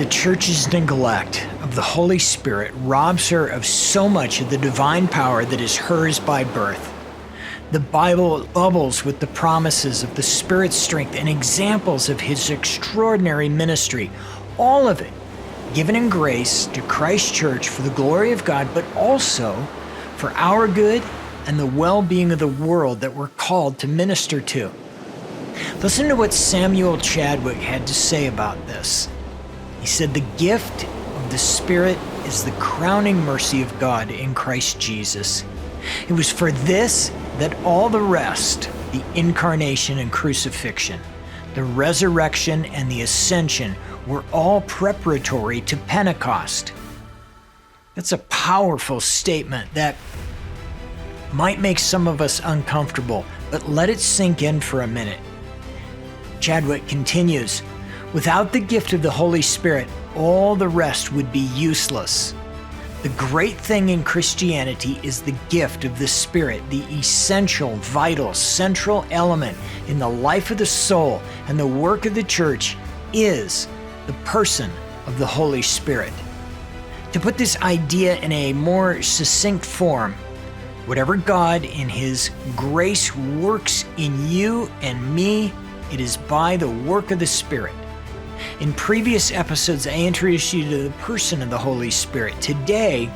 The church's neglect of the Holy Spirit robs her of so much of the divine power that is hers by birth. The Bible bubbles with the promises of the Spirit's strength and examples of His extraordinary ministry, all of it given in grace to Christ's church for the glory of God, but also for our good and the well-being of the world that we're called to minister to. Listen to what Samuel Chadwick had to say about this. He said, "The gift of the Spirit is the crowning mercy of God in Christ Jesus. It was for this that all the rest, the incarnation and crucifixion, the resurrection and the ascension, were all preparatory to Pentecost." That's a powerful statement that might make some of us uncomfortable, but let it sink in for a minute. Chadwick continues, "Without the gift of the Holy Spirit, all the rest would be useless. The great thing in Christianity is the gift of the Spirit, the essential, vital, central element in the life of the soul, and the work of the church is the person of the Holy Spirit." To put this idea in a more succinct form, whatever God in His grace works in you and me, it is by the work of the Spirit. In previous episodes, I introduced you to the person of the Holy Spirit. Today,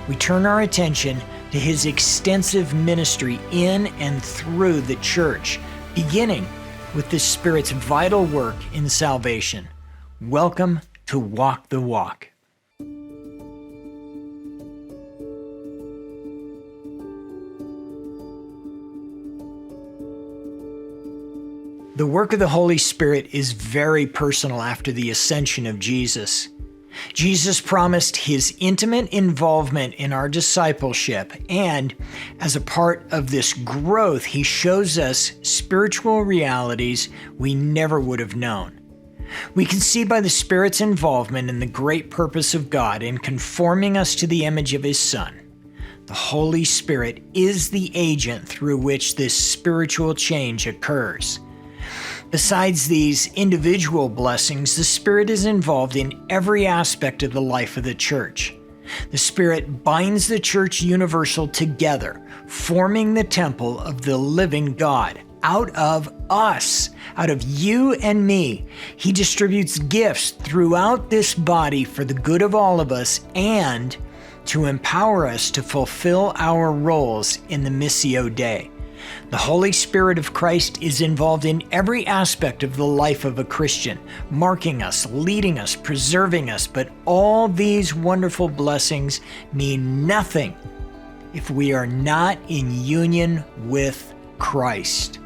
we turn our attention to His extensive ministry in and through the church, beginning with the Spirit's vital work in salvation. Welcome to Walk the Walk. The work of the Holy Spirit is very personal after the ascension of Jesus. Jesus promised His intimate involvement in our discipleship, and as a part of this growth, He shows us spiritual realities we never would have known. We can see by the Spirit's involvement in the great purpose of God in conforming us to the image of His Son. The Holy Spirit is the agent through which this spiritual change occurs. Besides these individual blessings, the Spirit is involved in every aspect of the life of the church. The Spirit binds the church universal together, forming the temple of the living God. Out of us, out of you and me, He distributes gifts throughout this body for the good of all of us and to empower us to fulfill our roles in the Missio Dei. The Holy Spirit of Christ is involved in every aspect of the life of a Christian, marking us, leading us, preserving us, but all these wonderful blessings mean nothing if we are not in union with Christ.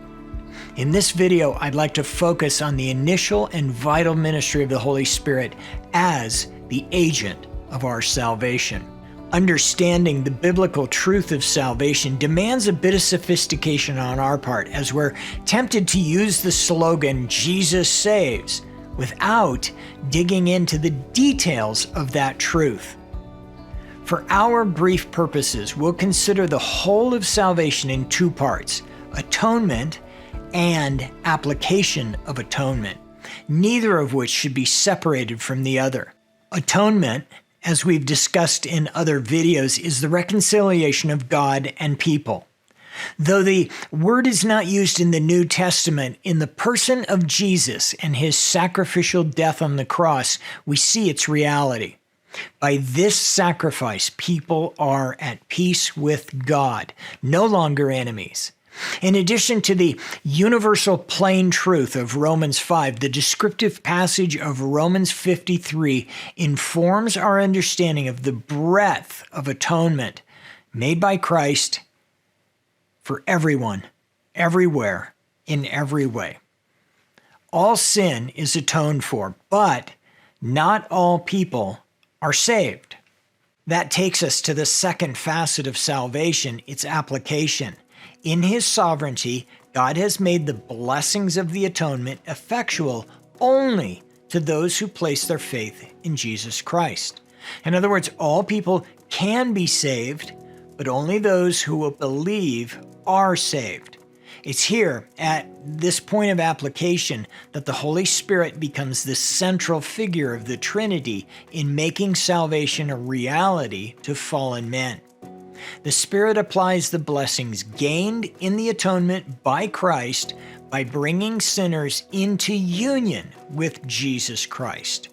In this video, I'd like to focus on the initial and vital ministry of the Holy Spirit as the agent of our salvation. Understanding the biblical truth of salvation demands a bit of sophistication on our part, as we're tempted to use the slogan, "Jesus saves," without digging into the details of that truth. For our brief purposes, we'll consider the whole of salvation in two parts: atonement and application of atonement, neither of which should be separated from the other. Atonement, as we've discussed in other videos, is the reconciliation of God and people. Though the word is not used in the New Testament, in the person of Jesus and His sacrificial death on the cross, we see its reality. By this sacrifice, people are at peace with God, no longer enemies. In addition to the universal plain truth of Romans 5, the descriptive passage of Romans 53 informs our understanding of the breadth of atonement made by Christ for everyone, everywhere, in every way. All sin is atoned for, but not all people are saved. That takes us to the second facet of salvation, its application. In His sovereignty, God has made the blessings of the atonement effectual only to those who place their faith in Jesus Christ. In other words, all people can be saved, but only those who will believe are saved. It's here, at this point of application, that the Holy Spirit becomes the central figure of the Trinity in making salvation a reality to fallen men. The Spirit applies the blessings gained in the atonement by Christ by bringing sinners into union with Jesus Christ.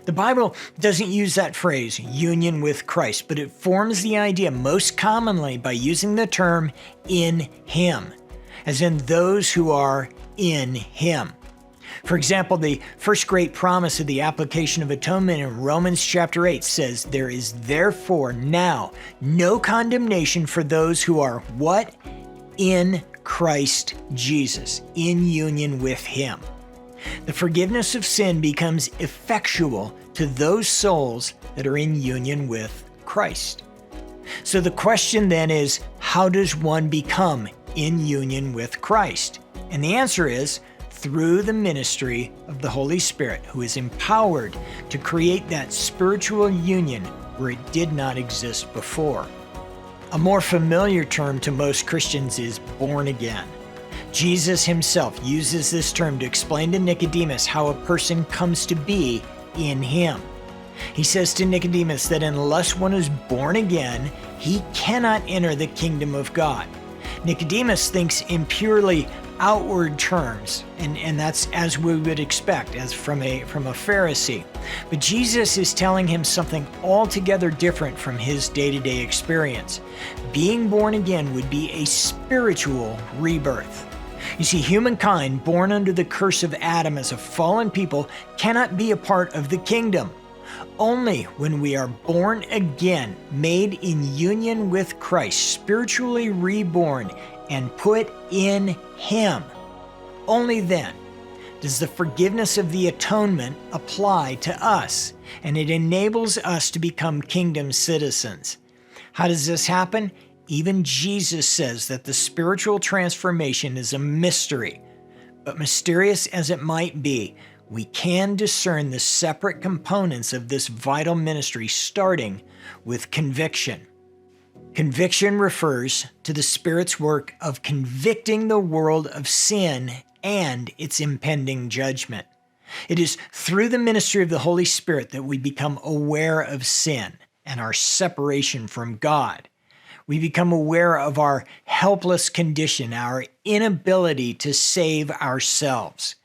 The Bible doesn't use that phrase, union with Christ, but it forms the idea most commonly by using the term in Him, as in those who are in Him. For example, the first great promise of the application of atonement in Romans chapter 8 says, "There is therefore now no condemnation for those who are" what? In Christ Jesus, in union with Him. The forgiveness of sin becomes effectual to those souls that are in union with Christ. So the question then is, how does one become in union with Christ? And the answer is through the ministry of the Holy Spirit, who is empowered to create that spiritual union where it did not exist before. A more familiar term to most Christians is born again. Jesus himself uses this term to explain to Nicodemus how a person comes to be in him. He says to Nicodemus that unless one is born again, he cannot enter the kingdom of God. Nicodemus thinks in purely outward terms, and that's as we would expect, as from a Pharisee. But Jesus is telling him something altogether different from his day-to-day experience. Being born again would be a spiritual rebirth. You see, humankind born under the curse of Adam as a fallen people cannot be a part of the kingdom. Only when we are born again, made in union with Christ, spiritually reborn, and put in Him, only then does the forgiveness of the atonement apply to us, and it enables us to become kingdom citizens. How does this happen? Even Jesus says that the spiritual transformation is a mystery, but mysterious as it might be, we can discern the separate components of this vital ministry, starting with conviction. Conviction refers to the Spirit's work of convicting the world of sin and its impending judgment. It is through the ministry of the Holy Spirit that we become aware of sin and our separation from God. We become aware of our helpless condition, our inability to save ourselves.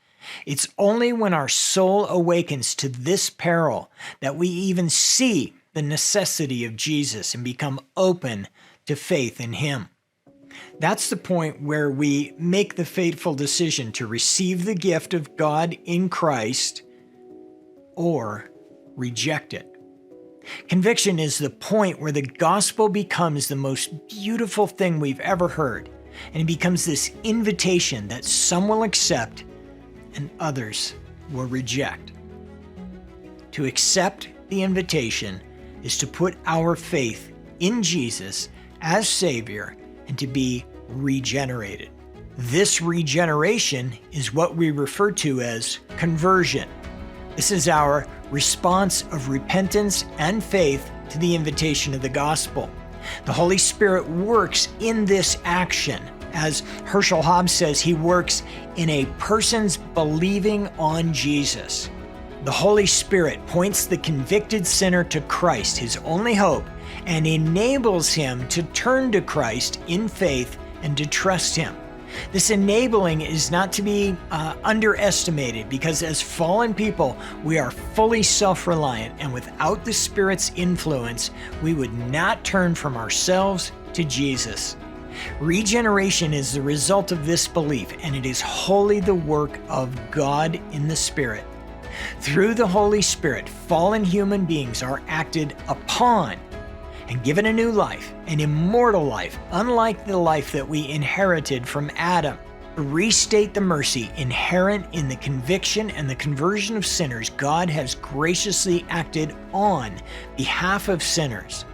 It's only when our soul awakens to this peril that we even see the necessity of Jesus and become open to faith in Him. That's the point where we make the fateful decision to receive the gift of God in Christ or reject it. Conviction is the point where the gospel becomes the most beautiful thing we've ever heard, and it becomes this invitation that some will accept and others will reject. To accept the invitation is to put our faith in Jesus as Savior and to be regenerated. This regeneration is what we refer to as conversion. This is our response of repentance and faith to the invitation of the gospel. The Holy Spirit works in this action. As Herschel Hobbs says, he works in a person's believing on Jesus. The Holy Spirit points the convicted sinner to Christ, his only hope, and enables him to turn to Christ in faith and to trust Him. This enabling is not to be underestimated, because as fallen people, we are fully self-reliant, and without the Spirit's influence, we would not turn from ourselves to Jesus. Regeneration is the result of this belief, and it is wholly the work of God in the Spirit. Through the Holy Spirit, fallen human beings are acted upon and given a new life, an immortal life, unlike the life that we inherited from Adam. To restate the mercy inherent in the conviction and the conversion of sinners, God has graciously acted on behalf of sinners,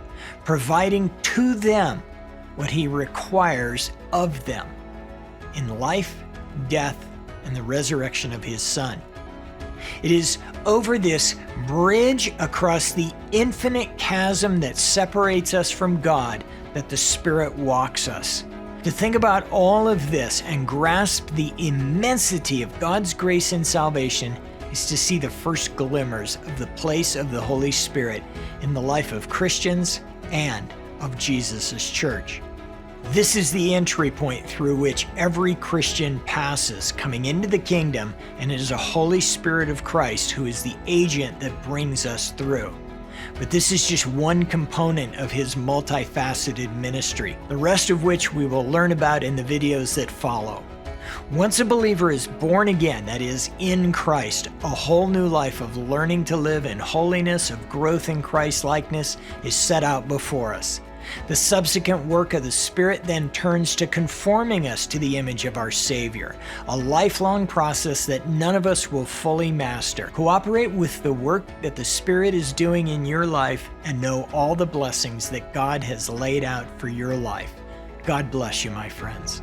providing to them what He requires of them in life, death, and the resurrection of His Son. It is over this bridge across the infinite chasm that separates us from God that the Spirit walks us. To think about all of this and grasp the immensity of God's grace and salvation is to see the first glimmers of the place of the Holy Spirit in the life of Christians and of Jesus' church. This is the entry point through which every Christian passes coming into the kingdom, and it is a Holy Spirit of Christ who is the agent that brings us through. But this is just one component of his multifaceted ministry, the rest of which we will learn about in the videos that follow. Once a believer is born again, that is, in Christ, a whole new life of learning to live in holiness, of growth in Christ-likeness is set out before us. The subsequent work of the Spirit then turns to conforming us to the image of our Savior, a lifelong process that none of us will fully master. Cooperate with the work that the Spirit is doing in your life and know all the blessings that God has laid out for your life. God bless you, my friends.